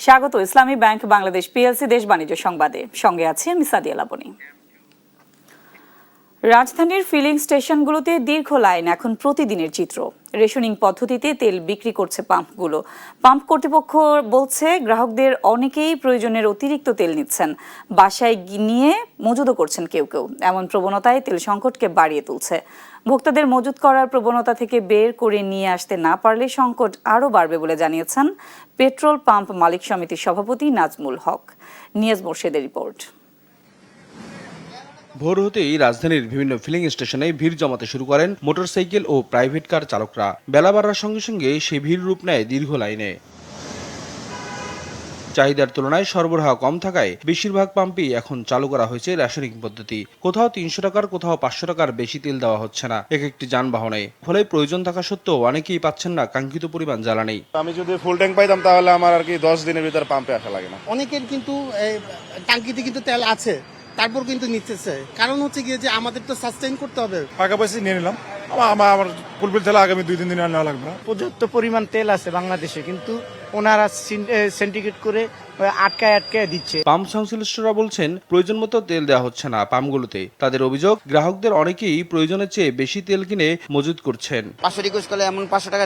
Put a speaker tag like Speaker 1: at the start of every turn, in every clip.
Speaker 1: স্বাগত ইসলামী bank Bangladesh PLC দেশ বাণিজ্য সংবাদে। সঙ্গে আছে আমি সাদিয়া লাবনী। রাজধানীর ফিলিং স্টেশনগুলোতে দীর্ঘ লাইন এখন প্রতিদিনের চিত্র। রেশনিং পদ্ধতিতে তেল বিক্রি করছে পাম্পগুলো। পাম্প কর্তৃপক্ষ বলছে গ্রাহকদের অনেকেই প্রয়োজনের অতিরিক্ত তেল নিচ্ছেন, বাসায় নিয়ে মজুদও করছেন কেউ কেউ। এমন প্রবণতায় তেল সংকটকে বাড়িয়ে তুলছে। ভোক্তাদের মজুত করার প্রবণতা থেকে বের করে নিয়ে আসতে না পারলে সংকট আরও বাড়বে বলে জানিয়েছেন পেট্রোল পাম্প মালিক সমিতির সভাপতি নাজমুল হক। নিয়াজ মোর্শেদের রিপোর্ট।
Speaker 2: ভোর হতেই রাজধানীর বিভিন্ন ফিলিং স্টেশনে ভিড় জমাতে শুরু করেন মোটরসাইকেল ও প্রাইভেট কার চালকরা। বেলা বাড়ার সঙ্গে সঙ্গে সেই ভিড় রূপ নেয় দীর্ঘ লাইনে। চাহিদার তুলনায় সরবরাহ কম থাকায় বেশিরভাগ পাম্পেই এখন চালু করা হয়েছে রেশনিং পদ্ধতি। কোথাও 300 টাকার, কোথাও 500 টাকার বেশি তেল দেওয়া হচ্ছে না এক একটি যানবাহনে। ফলে প্রয়োজন থাকা সত্ত্বেও অনেকেই পাচ্ছেন না কাঙ্ক্ষিত পরিমাণ জ্বালানি।
Speaker 3: আমি যদি ফুল ট্যাঙ্ক পাইতাম তাহলে আমার আর কি 10 দিনের ভিতরে পাম্পে আসা লাগে না।
Speaker 4: অনেকের কিন্তু ট্যাঙ্কিতে কিন্তু তেল আছে, তারপর কিন্তু নিতেছে। কারণ হচ্ছে গিয়ে যে আমাদের তো সাস্টেইন করতে হবে।
Speaker 3: টাকা পয়সা নিয়ে নিলাম, আমার ফুলফিল তেল আগামী 2-3 দিন নেওয়া লাগবে না।
Speaker 5: পর্যাপ্ত পরিমাণ তেল আছে বাংলাদেশে, কিন্তু ওনারা সিন্ডিকেট করে আটকায় দিচ্ছে।
Speaker 2: পাম্প সংশ্লিষ্টরা বলছেন প্রয়োজন মতো তেল দেওয়া হচ্ছে না পাম্পগুলোতে। তাদের অভিযোগ গ্রাহকদের অনেকেই প্রয়োজনের চেয়ে বেশি তেল কিনে মজুত করছেন।
Speaker 6: 500 রিকোয়েস্ট করলে এমন 500 টাকা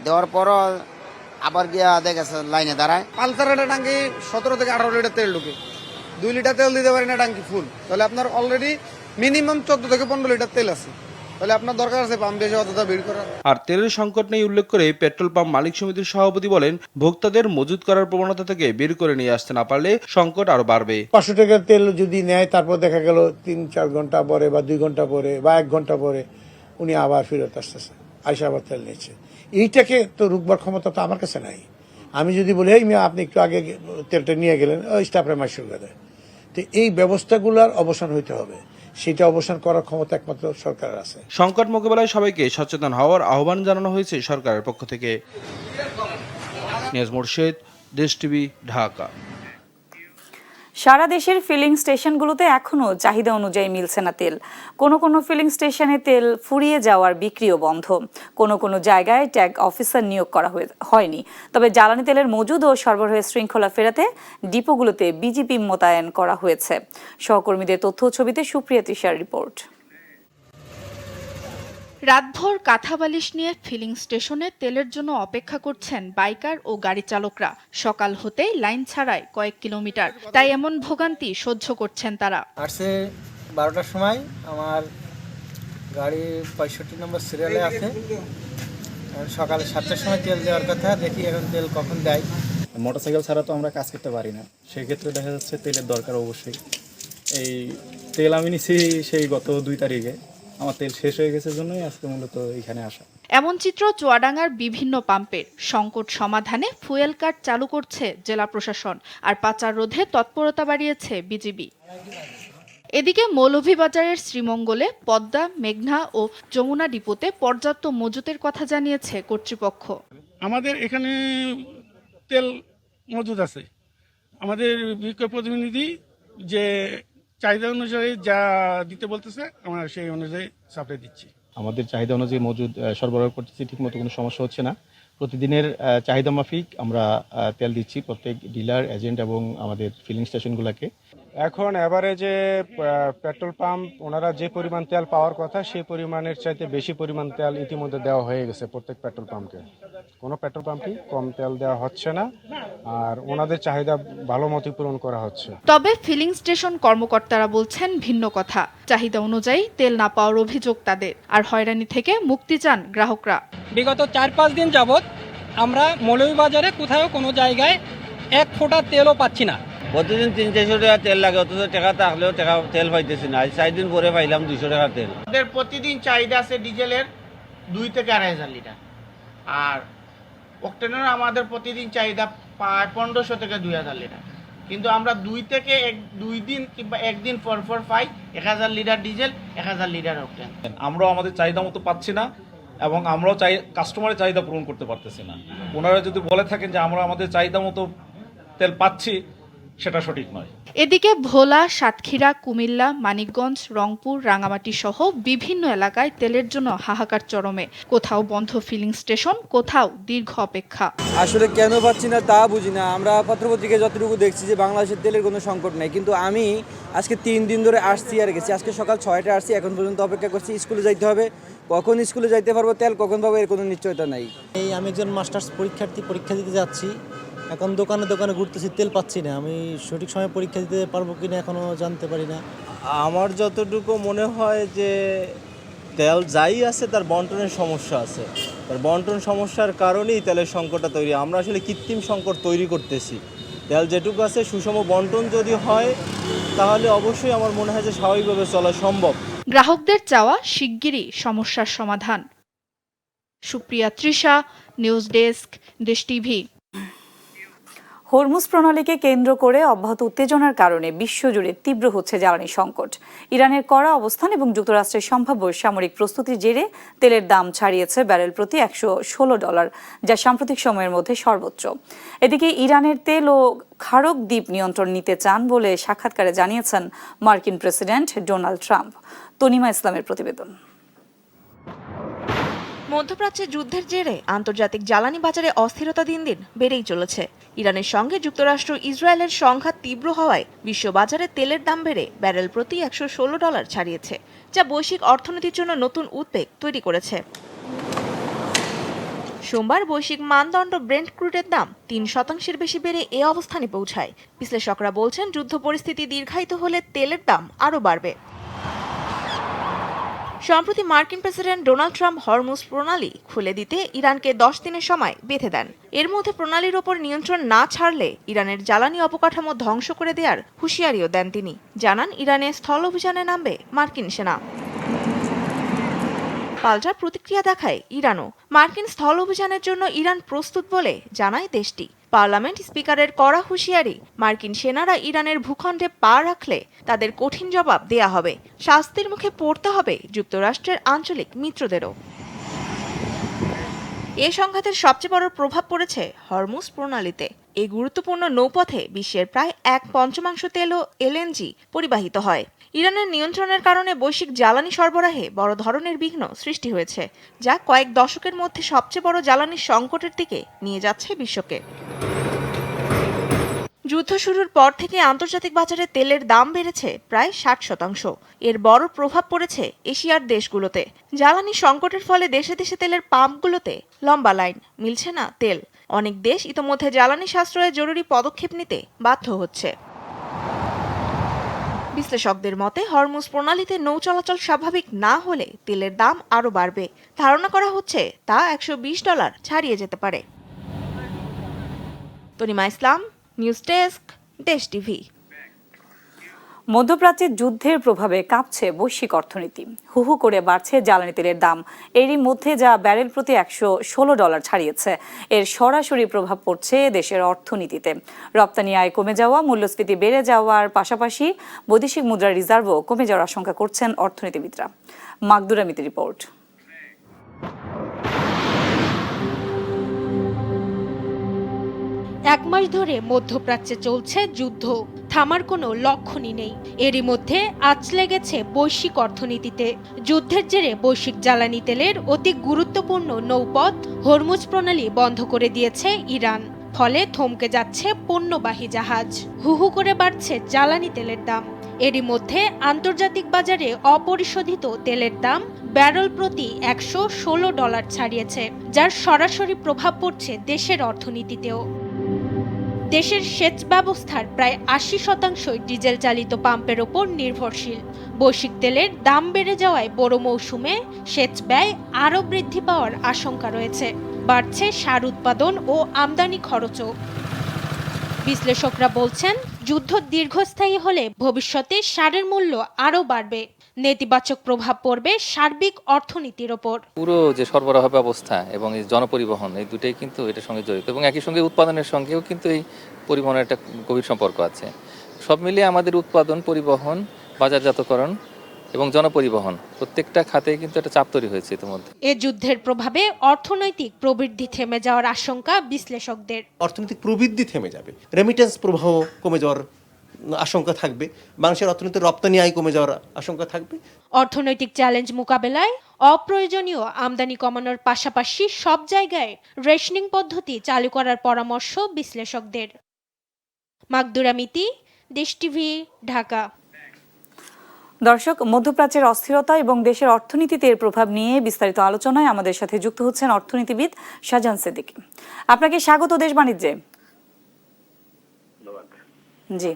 Speaker 6: দেওয়ার পরও আবার গিয়া দেখা গেছে লাইনে দাঁড়ায়।
Speaker 4: পালসার একটা ট্যাঙ্কি 17 থেকে 18 লিটার তেল ঢুকে, 2 লিটার তেল দিতে পারি না ট্যাঙ্কি ফুল, তাহলে আপনার অলরেডি মিনিমাম 14 থেকে 15 লিটার তেল আছে। তাহলে আপনার দরকার আছে পাম্প বেশি অতটা ভিড় করার।
Speaker 2: আর তেলের সংকট নেই উল্লেখ করে পেট্রোল পাম্প মালিক সমিতির সভাপতি বলেন, ভোক্তাদের মজুত করার প্রবণতা থেকে বের করে নিয়ে আসতে না পারলে সংকট আরো বাড়বে।
Speaker 7: 500 টাকার তেল যদি নেয়, তারপর দেখা গেল 3-4 ঘন্টা পরে বা 2 ঘন্টা পরে বা 1 ঘন্টা পরে উনি আবার ফেরত আসতেছে, আইসা আবার তেল নিচ্ছে। এইটাকে তো রুখবার ক্ষমতা তো আমার কাছে নাই। আমি যদি বলি এই মিয়া আপনি একটু আগে তেলটা নিয়ে গেলেন, ওই স্টাফরা মাইশুল করে। তো এই ব্যবস্থাগুলোর অবসান হইতে হবে, সেটা অবসান করার ক্ষমতা একমাত্র সরকারের আছে।
Speaker 2: সংকট মোকাবেলায় সবাইকে সচেতন হওয়ার আহ্বান জানানো হয়েছে সরকারের পক্ষ থেকে। নিয়াজ মোর্শেদ, দেশ টিভি, ঢাকা।
Speaker 1: সারা দেশের ফিলিং স্টেশনগুলোতে এখনও চাহিদা অনুযায়ী মিলছে না তেল। কোনো কোনো ফিলিং স্টেশনে তেল ফুরিয়ে যাওয়ার বিক্রিও বন্ধ। কোনো কোনো জায়গায় ট্যাগ অফিসার নিয়োগ করা হয়নি। তবে জ্বালানি তেলের মজুদ ও সরবরাহের শৃঙ্খলা ফেরাতে ডিপোগুলোতে বিজিপি মোতায়েন করা হয়েছে। সহকর্মীদের তথ্য ছবিতে সুপ্রিয়া তৃষার রিপোর্ট।
Speaker 8: রাতভর কাঁথা বালিশ নিয়ে ফিলিং স্টেশনে তেলের জন্য অপেক্ষা করছেন বাইকার ও গাড়ি চালকরা। সকাল হতেই লাইন ছাড়ায় কয়েক কিলোমিটার, তাই এমন ভোগান্তি সহ্য করছেন তারা।
Speaker 5: আসছে 12টার সময় আমার গাড়ি 65 নম্বর সিরিয়ালে আছে। সকালে 7টার সময় তেল দেওয়ার কথা, দেখি এখন তেল কখন দেয়।
Speaker 9: মোটরসাইকেল ছাড়া তো আমরা কাজ করতে পারি না, সেক্ষেত্রে দেখা যাচ্ছে তেলের দরকার অবশ্যই। এই তেল আমি নিছি সেই গত 2 তারিখে, আমার তেল শেষ হয়ে গেছে জন্যই আজকে মূলত এখানে আসা।
Speaker 8: এমন চিত্র চুয়াডাঙ্গার বিভিন্ন পাম্পের। সংকট সমাধানে ফুয়েল কার্ড চালু করছে জেলা প্রশাসন, আর পাচার রোধে তৎপরতা বাড়িয়েছে বিজিবি। এদিকে মৌলভীবাজারের শ্রীমঙ্গলে, পদ্মা, মেঘনা ও যমুনা ডিপোতে পর্যাপ্ত মজুতের কথা জানিয়েছে কর্তৃপক্ষ।
Speaker 4: আমাদের এখানে তেল মজুদ আছে। আমাদের বিক্রয় প্রতিনিধি যে চাহিদা অনুযায়ী যা দিতে বলতেছে, আমরা সেই অনুযায়ী সাপ্লাই দিচ্ছি।
Speaker 9: আমাদের চাহিদা অনুযায়ী মজুদ সরবরাহ করতেছি, ঠিকমতো কোনো সমস্যা হচ্ছে না। প্রতিদিনের চাহিদা মাফিক আমরা তেল দিচ্ছি প্রত্যেক ডিলার, এজেন্ট এবং আমাদের ফিলিং স্টেশনগুলোকে।
Speaker 10: এখন এভারেজে পেট্রোল পাম্প ওনারা যে পরিমাণ তেল পাওয়ার কথা সেই পরিমাণের চাইতে বেশি পরিমাণ তেল ইতিমধ্যে দেওয়া হয়ে গেছে প্রত্যেক পেট্রোল পাম্পকে। কোনো পেট্রোল পাম্পই কম তেল দেওয়া হচ্ছে না, আর ওনাদের চাহিদা ভালো মতো পূরণ করা হচ্ছে।
Speaker 8: তবে ফিলিং স্টেশন কর্মকর্তারা বলছেন ভিন্ন কথা। চাহিদা অনুযায়ী তেল না পাওয়ার অভিযোগ তাদের, আর হয়রানি থেকে মুক্তি চান গ্রাহকরা।
Speaker 11: বিগত 4-5 দিন যাবৎ আমরা মৌলভীবাজারে কোথাও কোনো জায়গায় 1 ফোঁটা তেলও পাচ্ছি না।
Speaker 6: প্রতিদিন 300-400 টাকা তেল লাগে, অথচ টাকা থাকলেও তেল পাইতেছি না। 4 দিন পরে পাইলাম 200 টাকা তেল।
Speaker 5: আমাদের প্রতিদিন চাহিদা আছে ডিজেলের 2 থেকে 2,500 লিটার, আর অক্টেনের আমাদের প্রতিদিন চাহিদা প্রায় 1500 থেকে 2000 লিটার। কিন্তু আমরা 2 দিন কিংবা 1 দিন পর পাই 1000 লিটার ডিজেল, 1000 লিটার অক্টেন।
Speaker 12: আমরাও আমাদের চাহিদা মতো পাচ্ছি না এবং আমরাও কাস্টমারের চাহিদা পূরণ করতে পারতেছি না। ওনারা যদি বলে থাকেন যে আমরা আমাদের চাহিদা মতো তেল পাচ্ছি, সেটা সঠিক নয়।
Speaker 8: এদিকে ভোলা, সাতক্ষীরা, কুমিল্লা, মানিকগঞ্জ, রংপুর, রাঙামাটি সহ বিভিন্ন এলাকায় তেলের জন্য হাহাকার চরমে। কোথাও বন্ধ ফিলিং স্টেশন, কোথাও দীর্ঘ অপেক্ষা।
Speaker 13: আসলে কেন পাচ্ছি না তা বুঝি না। আমরা পত্রপত্রিকায় যতটুকু দেখছি যে বাংলাদেশের তেলের কোনো সংকট নেই, কিন্তু আমি আজকে 3 দিন ধরে আসছি আর গেছি। আজকে সকাল 6টায় আসছি, এখন পর্যন্ত অপেক্ষা করছি। স্কুলে যাইতে হবে, কখন স্কুলে যাইতে পারবো, তেল কখন পাবো এর কোনো নিশ্চয়তা নাই।
Speaker 14: আমি একজন মাস্টার্স পরীক্ষার্থী, পরীক্ষা দিতে যাচ্ছি। এখন দোকানে দোকানে ঘুরতেছি, তেল পাচ্ছি না। আমি সঠিক সময় পরীক্ষা দিতে পারবো কিনা এখনো জানতে পারি না।
Speaker 13: আমার যতটুকু মনে হয় যে তেল যাই আছে তার বন্টনের সমস্যা আছে। তার বন্টন সমস্যার কারণেই তেলের সংকটটা তৈরি। আমরা আসলে কৃত্রিম সংকট তৈরি করতেছি। তেল যেটুকু আছে সুষম বন্টন যদি হয় তাহলে অবশ্যই আমার মনে হয় যে স্বাভাবিকভাবে চলা সম্ভব।
Speaker 8: গ্রাহকদের চাওয়া শিগগিরই সমস্যার সমাধান। সুপ্রিয়া তৃষা, নিউজ ডেস্ক, দেশ টিভি।
Speaker 1: হরমুজ প্রণালীকে কেন্দ্র করে অব্যাহত উত্তেজনার কারণে বিশ্বজুড়ে তীব্র হচ্ছে জ্বালানি সংকট। ইরানের কড়া অবস্থান এবং যুক্তরাষ্ট্রের সম্ভাব্য সামরিক প্রস্তুতির জেরে তেলের দাম ছাড়িয়েছে ব্যারেল প্রতি $116, যা সাম্প্রতিক সময়ের মধ্যে সর্বোচ্চ। এদিকে ইরানের তেল ও খাড়ক দ্বীপ নিয়ন্ত্রণ নিতে চান বলে সাক্ষাৎকারে জানিয়েছেন মার্কিন প্রেসিডেন্ট ডোনাল্ড ট্রাম্প। তনিমা ইসলামের প্রতিবেদন।
Speaker 15: মধ্যপ্রাচ্যে যুদ্ধের জেরে আন্তর্জাতিক জ্বালানি বাজারে অস্থিরতা দিন দিন বেড়েই চলেছে। ইরানের সঙ্গে যুক্তরাষ্ট্র ইসরায়েলের সংঘাত তীব্র হওয়ায় বিশ্ববাজারে তেলের দাম বেড়ে ব্যারেল প্রতি $116 ছাড়িয়েছে, যা বৈশ্বিক অর্থনীতির জন্য নতুন উদ্বেগ তৈরি করেছে। সোমবার বৈশ্বিক মানদণ্ড ব্রেন্ট ক্রুডের দাম 3% বেশি বেড়ে এ অবস্থানে পৌঁছায়। বিশ্লেষকরা বলছেন, যুদ্ধ পরিস্থিতি দীর্ঘায়িত হলে তেলের দাম আরও বাড়বে। সম্প্রতি মার্কিন প্রেসিডেন্ট ডোনাল্ড ট্রাম্প হরমুজ প্রণালী খুলে দিতে ইরানকে 10 দিনের সময় বেঁধে দেন। এর মধ্যে প্রণালীর ওপর নিয়ন্ত্রণ না ছাড়লে ইরানের জ্বালানি অবকাঠামো ধ্বংস করে দেওয়ার হুঁশিয়ারিও দেন তিনি। জানান, ইরানে স্থল অভিযানে নামবে মার্কিন সেনা। পাল্টা প্রতিক্রিয়া দেখায় ইরানও। মার্কিন স্থল অভিযানের জন্য ইরান প্রস্তুত বলে জানায় দেশটি। পার্লামেন্ট স্পিকারের কড়া হুঁশিয়ারি, মার্কিন সেনারা ইরানের ভূখণ্ডে পা রাখলে তাদের কঠিন জবাব দেয়া হবে। শাস্তির মুখে পড়তে হবে যুক্তরাষ্ট্রের আঞ্চলিক মিত্রদেরও। এ সংঘাতের সবচেয়ে বড় প্রভাব পড়েছে হরমুজ প্রণালীতে। এই গুরুত্বপূর্ণ নৌপথে বিশ্বের প্রায় 1/5 তেল ও এলএনজি পরিবাহিত হয়। ইরানের নিয়ন্ত্রণের কারণে বৈশ্বিক জ্বালানি সরবরাহে বড় ধরনের বিঘ্ন সৃষ্টি হয়েছে, যা কয়েক দশকের মধ্যে সবচেয়ে বড় জ্বালানি সংকটের দিকে নিয়ে যাচ্ছে বিশ্বকে। যুদ্ধ শুরুর পর থেকে আন্তর্জাতিক বাজারে তেলের দাম বেড়েছে প্রায় 60%। এর বড় প্রভাব পড়েছে এশিয়ার দেশগুলোতে। জ্বালানি সংকটের ফলে দেশে দেশে তেলের পাম্পগুলোতে লম্বা লাইন, মিলছে না তেল। অনেক দেশ ইতোমধ্যে জ্বালানি সাশ্রয়ে জরুরি পদক্ষেপ নিতে বাধ্য হচ্ছে। বিশ্লেষকদের মতে, হরমুজ প্রণালীতে নৌ চলাচল স্বাভাবিক না হলে তেলের দাম আরও বাড়বে। ধারণা করা হচ্ছে তা $120 ছাড়িয়ে যেতে পারে। তনিমা ইসলাম, নিউজ ডেস্ক, দেশ টিভি।
Speaker 1: মধ্যপ্রাচ্যের যুদ্ধের প্রভাবে কাঁপছে বৈশ্বিক অর্থনীতি। হু হু করে বাড়ছে জ্বালানি তেলের দাম। এরই মধ্যে যা ব্যারেল প্রতি $116 ছাড়িয়েছে, এর সরাসরি প্রভাব পড়ছে দেশের অর্থনীতিতে। রপ্তানি আয় কমে যাওয়া, মূল্যস্ফীতি বেড়ে যাওয়ার পাশাপাশি বৈদেশিক মুদ্রার রিজার্ভও কমে যাওয়ার আশঙ্কা করছেন অর্থনীতিবিদরা। মাকদুরা মিতির রিপোর্ট।
Speaker 16: 1 মাস ধরে মধ্যপ্রাচ্যে চলছে যুদ্ধ, থামার কোনো লক্ষণই নেই। এরই মধ্যে আঁচ লেগেছে বৈশ্বিক অর্থনীতিতে। যুদ্ধের জেরে বৈশ্বিক জ্বালানি তেলের অতি গুরুত্বপূর্ণ নৌপথ হরমুজ প্রণালী বন্ধ করে দিয়েছে ইরান। ফলে থমকে যাচ্ছে পণ্যবাহী জাহাজ, হু হু করে বাড়ছে জ্বালানি তেলের দাম। এরই মধ্যে আন্তর্জাতিক বাজারে অপরিশোধিত তেলের দাম ব্যারেল প্রতি $116 ছাড়িয়েছে, যার সরাসরি প্রভাব পড়ছে দেশের অর্থনীতিতেও। দেশের সেচ ব্যবস্থার প্রায় 80% ডিজেল চালিত পাম্পের ওপর নির্ভরশীল। বৈশ্বিক তেলের দাম বেড়ে যাওয়ায় বড় মৌসুমে সেচ ব্যয় আরও বৃদ্ধি পাওয়ার আশঙ্কা রয়েছে। বাড়ছে সার উৎপাদন ও আমদানি খরচও। বিশ্লেষকরা বলছেন, যুদ্ধ দীর্ঘস্থায়ী হলে ভবিষ্যতে সারের মূল্য আরও বাড়বে। নেতিবাচক প্রভাব পড়বে সার্বিক অর্থনীতির ওপর।
Speaker 17: পুরো যে সরবরাহ ব্যবস্থা এবং এই জনপরিবহন, এই দুটোই কিন্তু এটার সঙ্গে জড়িত, এবং একই সঙ্গে উৎপাদনের সঙ্গেও কিন্তু এই পরিবহনের একটা গভীর সম্পর্ক আছে। সব মিলিয়ে আমাদের উৎপাদন, পরিবহন, বাজারজাতকরণ এবং জনপরিবহন প্রত্যেকটা খাতে কিন্তু একটা চাপ তৈরি হয়েছে ইতিমধ্যে।
Speaker 16: এ যুদ্ধের প্রভাবে অর্থনৈতিক প্রবৃদ্ধি থেমে যাওয়ার আশঙ্কা বিশ্লেষকদের।
Speaker 18: অর্থনৈতিক প্রবৃদ্ধি থেমে যাবে, রেমিটেন্স প্রবাহ কমে যাওয়ার আশঙ্কা থাকবে, মানুষের অর্থনীতির রপ্তানি আয় কমে যাওয়ার আশঙ্কা থাকবে।
Speaker 16: অর্থনৈতিক চ্যালেঞ্জ মোকাবেলায় অপ্রয়োজনীয় আমদানি কমানোর পাশাপাশি সব জায়গায় রেশনিং পদ্ধতি চালু করার পরামর্শ বিশ্লেষকদের। মাকদুরা মিতি, দেশ টিভি, ঢাকা।
Speaker 1: দর্শক, মধ্যপ্রাচ্যের অস্থিরতা এবং দেশের অর্থনীতিতে এর প্রভাব নিয়ে বিস্তারিত আলোচনায় আমাদের সাথে যুক্ত হচ্ছেন অর্থনীতিবিদ শাহজাহান সিদ্দিকী। আপনাকে স্বাগত দেশ বাণিজ্যে। জি,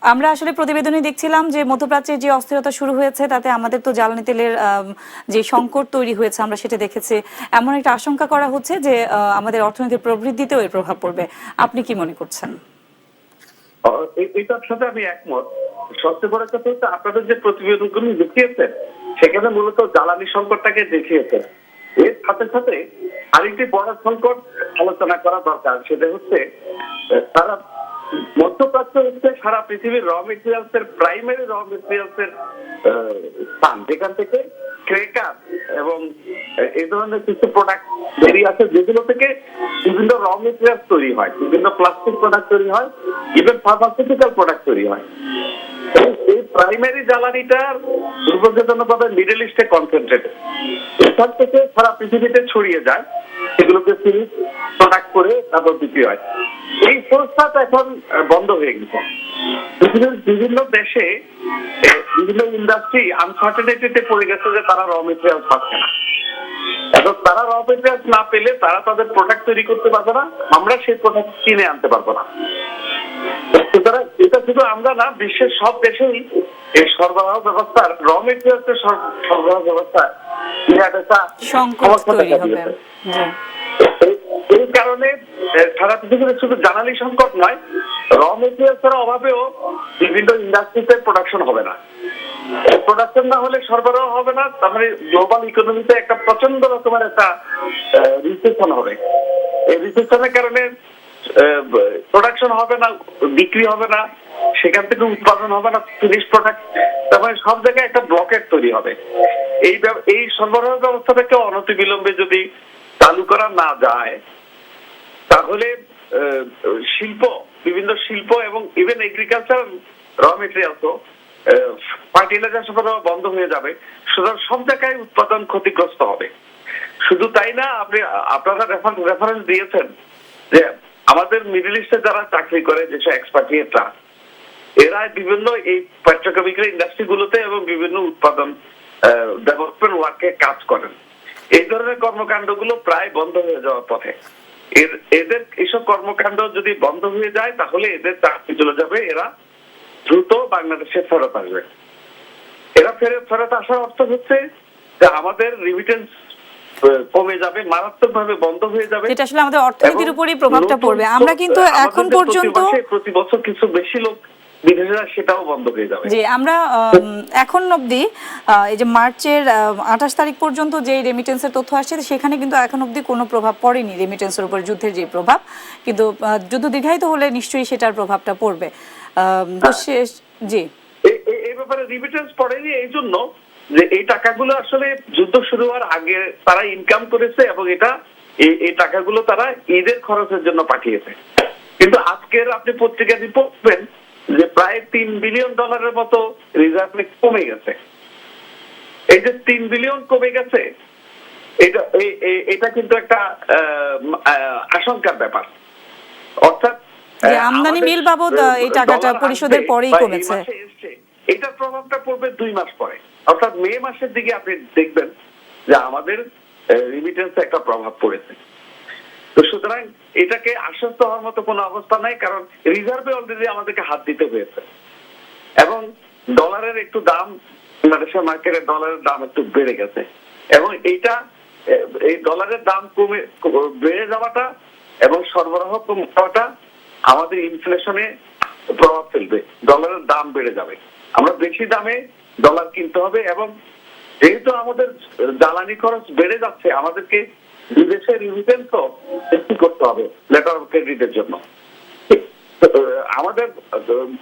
Speaker 1: আমরা আসলে প্রতিবেদনে দেখছিলাম যে মধ্যপ্রাচ্যের যে অস্থিরতা শুরু হয়েছে তাতে আমাদের তো জ্বালানি তেলের যে সংকট তৈরি হয়েছে আমরা সেটা দেখেছি। এমন একটা আশঙ্কা করা হচ্ছে যে আমাদের অর্থনীতির প্রবৃদ্ধিতেও এর প্রভাব পড়বে। আপনি কি মনে করছেন?
Speaker 19: এটার সাথে আমি একমত। সবচেয়ে বড় কথা হচ্ছে আপনাদের যে প্রতিবেদনগুলি দেখিয়েছেন সেখানে মূলত জ্বালানি সংকটটাকে দেখিয়েছেন। এর সাথে সাথে আরেকটি বড় সংকট আলোচনা করা দরকার, সেটা হচ্ছে সারা মধ্যপ্রাচ্য হচ্ছে সারা পৃথিবীর র মেটেরিয়ালস এর প্রাইমারি র মেটেরিয়ালস এর স্থান, যেখান থেকে ক্রেকার এবং এই ধরনের কিছু প্রোডাক্ট বেরিয়ে আছে যেগুলো থেকে বিভিন্ন র মেটেরিয়ালস তৈরি হয়, বিভিন্ন প্লাস্টিক প্রোডাক্ট তৈরি হয়, ইভেন ফার্মাসিউটিক্যাল প্রোডাক্ট তৈরি হয়। এই প্রাইমারি জ্বালানিটার দুর্ভাগ্যজনকভাবে মিডল ইস্টে কনসেন্ট্রেটেড, এখান থেকে সারা পৃথিবীতে ছড়িয়ে যায়, সেগুলোকে ফিনিশ প্রোডাক্ট করে তারপর বিক্রি হয়। এই প্রস্তাব এখন বন্ধ হয়ে গেছে। পৃথিবীর বিভিন্ন দেশে বিভিন্ন ইন্ডাস্ট্রি আনসার্টেনিটিতে পড়ে গেছে যে তারা র মেটেরিয়াল পাচ্ছে না। এখন তারা র মেটেরিয়াল না পেলে তারা তাদের প্রোডাক্ট তৈরি করতে পারবে না, আমরা সেই প্রোডাক্ট কিনে আনতে পারবো না। সুতরাং এটা শুধু আমরা না, বিশ্বের সব দেশেই এই সরবরাহ ব্যবস্থার র মেটেরিয়ালস এর সরবরাহ ব্যবস্থা সমস্যা দেখা দিয়েছে। এই কারণে সারা পৃথিবীতে শুধু জ্বালানি সংকট নয়, র মেটেরিয়ালস এর অভাবেও বিভিন্ন ইন্ডাস্ট্রিতে প্রোডাকশন হবে না। প্রোডাকশন না হলে সরবরাহ হবে না, তারপরে গ্লোবাল ইকোনমিতে একটা প্রচন্ড রকমের একটা রিসেশন হবে। এই রিসেশনের কারণে প্রোডাকশন হবে না, বিক্রি হবে না, সেখান থেকে উৎপাদন হবে না ফিনিশ প্রোডাক্ট, তারপরে সব জায়গায় একটা ব্লকেট তৈরি হবে। এই সরবরাহ ব্যবস্থাটাকে অনতিবিলম্বে যদি চালু করা না যায় তাহলে বিভিন্ন শিল্প এবং ইভেন এগ্রিকালচার র মেটেরিয়ালসও ফার্টিলাইজার সরবরাহ বন্ধ হয়ে যাবে। সুতরাং সব জায়গায় উৎপাদন ক্ষতিগ্রস্ত হবে। শুধু তাই না, আপনারা রেফারেন্স দিয়েছেন যে আমাদের মিডল ইস্টে যারা চাকরি করে, যেসব এক্সপার্টিয়েটরা, এরা বিভিন্ন এই পেট্রোকেমিক্যাল ইন্ডাস্ট্রি গুলোতে এবং বিভিন্ন উৎপাদন ডেভেলপমেন্ট ওয়ার্কে কাজ করেন। এই ধরনের কর্মকাণ্ডগুলো প্রায় বন্ধ হয়ে যাওয়ার পথে। এদের এইসব কর্মকাণ্ড যদি বন্ধ হয়ে যায় তাহলে এদের চাকরি চলে যাবে, এরা দ্রুত বাংলাদেশে ফেরত আসবে। এরা ফেরত আসার অর্থ হচ্ছে যে আমাদের রিমিটেন্স কমে যাবে, মারাত্মকভাবে বন্ধ হয়ে যাবে,
Speaker 1: এটা আসলে আমাদের অর্থনীতির উপরই প্রভাবটা পড়বে। আমরা কিন্তু এখন পর্যন্ত
Speaker 19: প্রতি বছর কিছু বেশি লোক বিদেশে যায়, সেটাও বন্ধ হয়ে যাবে।
Speaker 1: জি, আমরা এখন অবধি এই যে মার্চের 28 তারিখ পর্যন্ত যে রেমিটেন্সের তথ্য আসছে সেখানে কিন্তু এখন অবধি কোনো প্রভাব পড়েনি রেমিটেন্সের উপর যুদ্ধের যে প্রভাব, কিন্তু যুদ্ধ দীর্ঘায়িত হলে নিশ্চয়ই সেটার প্রভাবটা পড়বে। জি,
Speaker 19: এই ব্যাপারে রিমিটেন্স পড়েনি এই জন্য যে এই টাকাগুলো আসলে যুদ্ধ শুরু হওয়ার আগে তারা ইনকাম করেছে এবং এই টাকাগুলো তারা ঈদের খরচের জন্য পাঠিয়েছে। কিন্তু আজকের আপনি পত্রিকাতে পড়বেন যে প্রায় $3 বিলিয়ন মতো রিজার্ভ কমে গেছে। এই যে $3 বিলিয়ন কমে গেছে, এটা কিন্তু একটা আশঙ্কার ব্যাপার। অর্থাৎ
Speaker 1: আমদানি মিল বাবদ এই টাকাটা পরিশোধের পরেই কমেছে।
Speaker 19: এটার প্রভাবটা পড়বে 2 মাস পরে, অর্থাৎ মে মাসের দিকে আপনি দেখবেন যে আমাদের রিমিটেন্সে একটা প্রভাব পড়েছে। তো সুতরাং এটাকে আশ্বস্ত হওয়ার মতো কোনো অবস্থা নাই, কারণ রিজার্ভে অলরেডি আমাদেরকে হাত দিতে হয়েছে এবং ডলারের একটু দাম, বাংলাদেশের মার্কেটে ডলারের দাম একটু বেড়ে গেছে এবং এই ডলারের দাম বেড়ে যাওয়াটা এবং সরবরাহ কমে যাওয়াটা আমাদের ইনফ্লেশনে প্রভাব ফেলবে। ডলারের দাম বেড়ে যাবে, আমরা বেশি দামে ডলার কিনতে হবে এবং যেহেতু আমাদের জ্বালানি খরচ বেড়ে যাচ্ছে, আমাদেরকে বিদেশের রিমিটেন্সও বেশি করতে হবে লেটার অফ ক্রেডিটের জন্য। আমাদের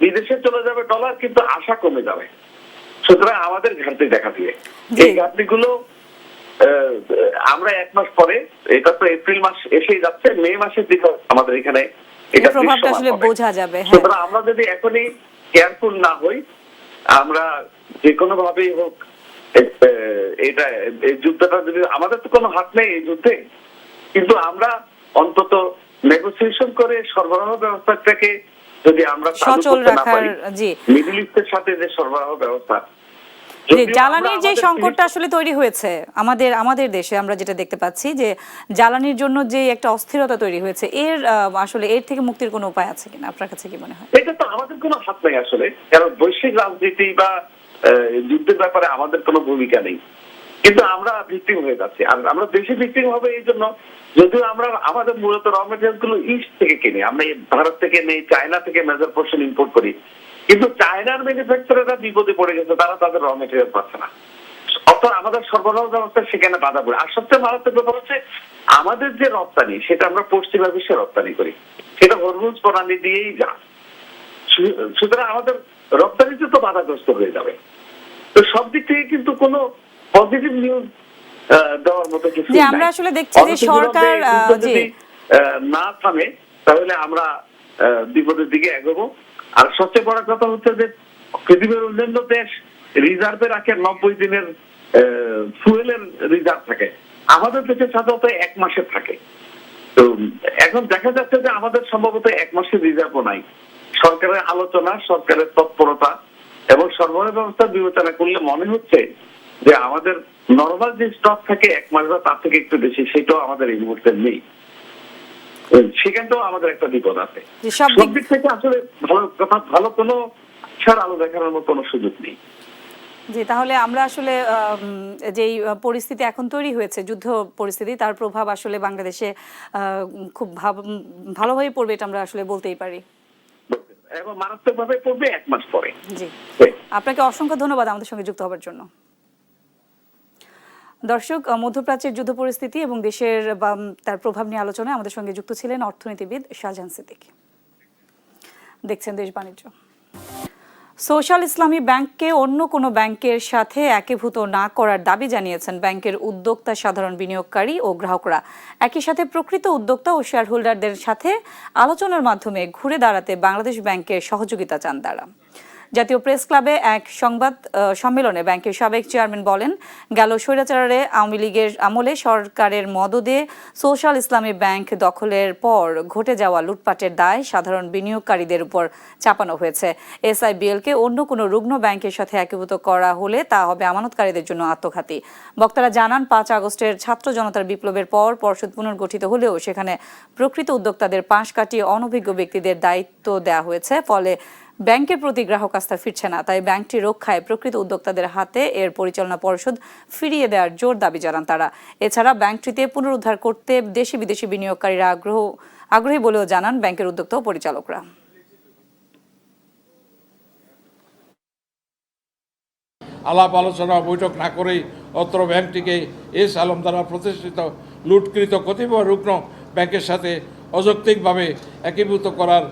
Speaker 19: বিদেশে চলে যাবে ডলার, কিন্তু আশা কমে যাবে। সুতরাং আমাদের ঘাটতি দেখা দিবে। এই ঘাটতিগুলো আমরা 1 মাস পরে, এটা তো এপ্রিল মাস এসেই যাচ্ছে, মে মাসের দিকে আমাদের এখানে এটা
Speaker 1: প্রভাবটা আসলে বোঝা যাবে।
Speaker 19: সুতরাং আমরা যদি এখনই কেয়ারফুল না হই, আমরা যে কোনো ভাবেই হোক এটা এই যুদ্ধটা যদি, আমাদের তো কোনো হাত নেই এই যুদ্ধে, কিন্তু আমরা অন্তত নেগোসিয়েশন করে সরবরাহ ব্যবস্থাটাকে যদি আমরা
Speaker 1: সচল রাখার, জি,
Speaker 19: মিডল ইস্টের সাথে যে সরবরাহ ব্যবস্থা,
Speaker 1: জ্বালানির যে সংকটটা আসলে তৈরি হয়েছে আমাদের দেশে, আমরা যেটা দেখতে পাচ্ছি যে জ্বালানির জন্য যে একটা অস্থিরতা তৈরি হয়েছে, আসলে এর থেকে মুক্তির কোনো উপায় আছে কিনা আপনার কাছে কি মনে হয়?
Speaker 19: এটা তো আমাদের কোনো হাত নেই আসলে, কারণ বৈশ্বিক রাজনীতি বা যুদ্ধের ব্যাপারে আমাদের কোনো ভূমিকা নেই, কিন্তু আমরা ভিকটিম হয়ে যাচ্ছি। আর আমরা বেশি ভিকটিম হবে এই জন্য, যদিও আমরা আমাদের মূলত র মেটেরিয়াল গুলো ইস্ট থেকে কিনি, আমরা ভারত থেকে নেই, চায়না থেকে মেজর পোর্শন ইম্পোর্ট করি, কিন্তু চায়নার ম্যানুফ্যাকচারাররা বিপদে পড়ে গেছে, তারা তাদের র মেটেরিয়াল পাচ্ছে না, অর্থাৎ আমাদের সরবরাহ ব্যবস্থা সেখানে বাধা পড়ে। আর সবচেয়ে মারাত্মক ব্যাপার হচ্ছে আমাদের যে রপ্তানি, সেটা আমরা পশ্চিমা বিশ্বে রপ্তানি করি, সেটা হরমুজ প্রণালী দিয়েই যা, সুতরাং আমাদের রপ্তানিতে তো বাধাগ্রস্ত হয়ে যাবে। তো সব দিক থেকে কিন্তু কোনো পজিটিভ নিউজ দেওয়ার মতো কিছু
Speaker 1: নেই। আমরা আসলে দেখছি যে সরকার
Speaker 19: যদি না থামে তাহলে আমরা বিপদের দিকে এগোবো। আর সবচেয়ে বড় কথা হচ্ছে যে পৃথিবীর অন্যান্য দেশ রিজার্ভে রাখে 90 দিনের ফুয়েলের রিজার্ভ থাকে, আমাদের দেশে সাধারণত 1 মাসের থাকে। তো এখন দেখা যাচ্ছে যে আমাদের সম্ভবত 1 মাসের রিজার্ভও নাই। সরকারের আলোচনা, সরকারের তৎপরতা এবং সরবরাহ ব্যবস্থা বিবেচনা করলে মনে হচ্ছে যে আমাদের নরমাল যে স্টক থাকে 1 মাস বা তার থেকে একটু বেশি, সেটাও আমাদের এই মুহূর্তে নেই। সেখানটাও আমাদের একটা বিপদ আছে। সব দিক থেকে আসলে ভালো কোনো আশার আলো দেখানোর মতো কোনো সুযোগ নেই।
Speaker 1: জি, তাহলে আমরা আসলে যেই পরিস্থিতি এখন তৈরি হয়েছে, যুদ্ধ পরিস্থিতি, তার প্রভাব আসলে বাংলাদেশে খুব ভালোভাবে পড়বে, এটা আমরা আসলে বলতেই পারি,
Speaker 19: এবং মারাত্মকভাবে পড়বে 1 মাস পরে।
Speaker 1: জি, আপনাকে অসংখ্য ধন্যবাদ আমাদের সঙ্গে যুক্ত হওয়ার জন্য। দর্শক, মধ্যপ্রাচ্যের যুদ্ধ পরিস্থিতি এবং দেশের তার প্রভাব নিয়ে আলোচনায় আমাদের সঙ্গে যুক্ত ছিলেন অর্থনীতিবিদ শাহজাহান সিদ্দিক। দেখছেন দেশ বাণিজ্য। সোশ্যাল ইসলামী ব্যাংককে অন্য কোনো ব্যাংকের সাথে একীভূত না করার দাবি জানিয়েছেন ব্যাংকের উদ্যোক্তা, সাধারণ বিনিয়োগকারী ও গ্রাহকরা। একই সাথে প্রকৃত উদ্যোক্তা ও শেয়ার হোল্ডারদের সাথে আলোচনার মাধ্যমে ঘুরে দাঁড়াতে বাংলাদেশ ব্যাংকের সহযোগিতা চান তারা। জাতীয় প্রেস ক্লাবে এক সংবাদ সম্মেলনে ব্যাংকের সাবেক চেয়ারম্যান বলেন, গেল স্বৈরাচারে আওয়ামী লীগের আমলে সরকারের মদদে সোশ্যাল ইসলামী ব্যাংক দখলের পর ঘটে যাওয়া লুটপাটের দায় সাধারণ বিনিয়োগকারীদের উপর চাপানো হয়েছে। SIBL-কে অন্য কোনো রুগ্ন ব্যাংকের সাথে একীভূত করা হলে তা হবে আমানতকারীদের জন্য আত্মঘাতী। বক্তারা জানান, 5 আগস্টের ছাত্র জনতার বিপ্লবের পর পর্ষদ পুনর্গঠিত হলেও সেখানে প্রকৃত উদ্যোক্তাদের পাশ কাটিয়ে অনভিজ্ঞ ব্যক্তিদের দায়িত্ব দেওয়া হয়েছে, ফলে ব্যাংকের প্রতি গ্রাহক আস্থা ফিরছে না। তাই ব্যাংকটি রক্ষায় প্রকৃত উদ্যোক্তাদের হাতে এর পরিচালনা পর্ষদ ফিরিয়ে দেওয়ার জোর দাবি জানান তারা। এছাড়া ব্যাংকটিতে পুনরুদ্ধার করতে দেশি বিদেশি বিনিয়োগকারীরা আগ্রহী বলেও জানান ব্যাংকের উদ্যোক্তা ও পরিচালকরা।
Speaker 20: আলাপ আলোচনা বৈঠক না করেই অত্র ব্যাংকটিকে এস আলম দ্বারা প্রতিষ্ঠিত লুটকৃত কতিপয় রুগ্ন ব্যাংকের সাথে অযৌক্তিকভাবে একীভূত করার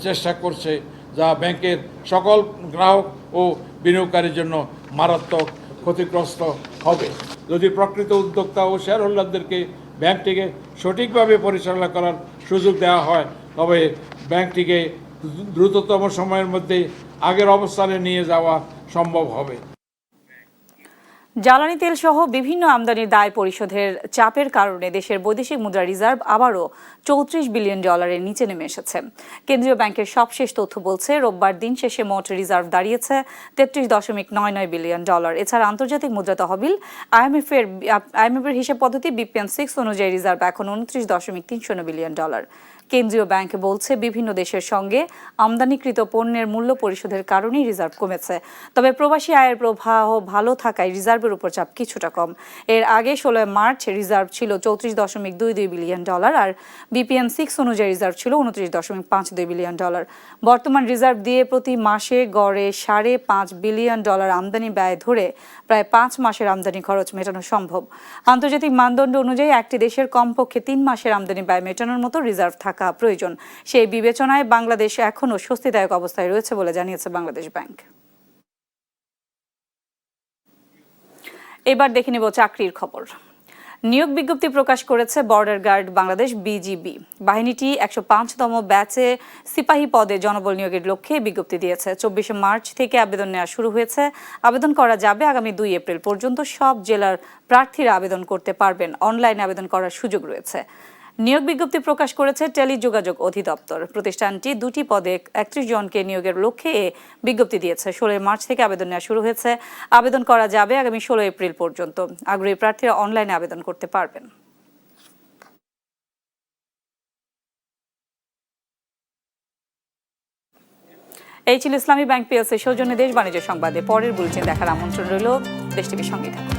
Speaker 20: চেষ্টা করছে, যা ব্যাংকের সকল গ্রাহক ও বিনিয়োগকারীর জন্য মারাত্মক ক্ষতিগ্রস্ত হবে। যদি প্রকৃত উদ্যোক্তা ও শেয়ার হোল্ডারদেরকে ব্যাংকটিকে সঠিকভাবে পরিচালনা করার সুযোগ দেওয়া হয়, তবে ব্যাংকটিকে দ্রুততম সময়ের মধ্যে আগের অবস্থানে নিয়ে যাওয়া সম্ভব হবে।
Speaker 1: জ্বালানি তেল সহ বিভিন্ন আমদানির দায় পরিশোধের চাপের কারণে দেশের বৈদেশিক মুদ্রা রিজার্ভ আবারও $34 বিলিয়ন নিচে নেমে এসেছে। কেন্দ্রীয় ব্যাংকের সবশেষ তথ্য বলছে, রোববার দিন শেষে মোট রিজার্ভ দাঁড়িয়েছে $33.99 বিলিয়ন। এছাড়া আন্তর্জাতিক মুদ্রা তহবিল IMF-এর হিসাব পদ্ধতি BPN 6 অনুযায়ী রিজার্ভ এখন $29.30 বিলিয়ন। কেন্দ্রীয় ব্যাংক বলছে, বিভিন্ন দেশের সঙ্গে আমদানিকৃত পণ্যের মূল্য পরিশোধের কারণেই রিজার্ভ কমেছে। তবে প্রবাসী আয়ের প্রবাহ ভালো থাকায় রিজার্ভের উপর চাপ কিছুটা কম। এর আগে 16 মার্চ রিজার্ভ ছিল $34.22 বিলিয়ন আর BPN 6 অনুযায়ী রিজার্ভ ছিল $29.52 বিলিয়ন। বর্তমান রিজার্ভ দিয়ে প্রতি মাসে গড়ে $5.5 বিলিয়ন আমদানি ব্যয় ধরে প্রায় 5 মাসের আমদানি খরচ মেটানো সম্ভব। আন্তর্জাতিক মানদণ্ড অনুযায়ী একটি দেশের কমপক্ষে 3 মাসের আমদানি ব্যয় মেটানোর মতো রিজার্ভ থাকা প্রয়োজন। সেই বিবেচনায় বাংলাদেশ এখনও স্বস্তিদায়ক অবস্থায় রয়েছে বলে জানিয়েছে বাংলাদেশ ব্যাংক। এবার দেখে নেব চাকরির খবর। নিয়োগ বিজ্ঞপ্তি প্রকাশ করেছে বর্ডার গার্ড বাংলাদেশ বিজিবি। বাহিনীটি 105তম ব্যাচে সিপাহী পদে জনবল নিয়োগের লক্ষ্যে বিজ্ঞপ্তি দিয়েছে। 24 মার্চ থেকে আবেদন নেওয়া শুরু হয়েছে। আবেদন করা যাবে আগামী 2 এপ্রিল পর্যন্ত। সব জেলার প্রার্থীরা আবেদন করতে পারবেন। অনলাইনে আবেদন করার সুযোগ রয়েছে। নিয়োগ বিজ্ঞপ্তি প্রকাশ করেছে টেলিযোগাযোগ অধিদপ্তর। প্রতিষ্ঠানটি 2টি পদে 31 জনকে নিয়োগের লক্ষ্যে বিজ্ঞপ্তি দিয়েছে। 16 মার্চ থেকে আবেদন নেওয়া শুরু হয়েছে। আবেদন করা যাবে আগামী 16 এপ্রিল পর্যন্ত। আগ্রহী প্রার্থীরা অনলাইনে আবেদন করতে পারবেন। এই ছিল ইসলামী ব্যাংক পিএলসির সৌজন্যে দেশ বাণিজ্য সংবাদে। পরের বুলেটিন দেখার আমন্ত্রণ রইল। দেশ টিভির সঙ্গে থাকুন।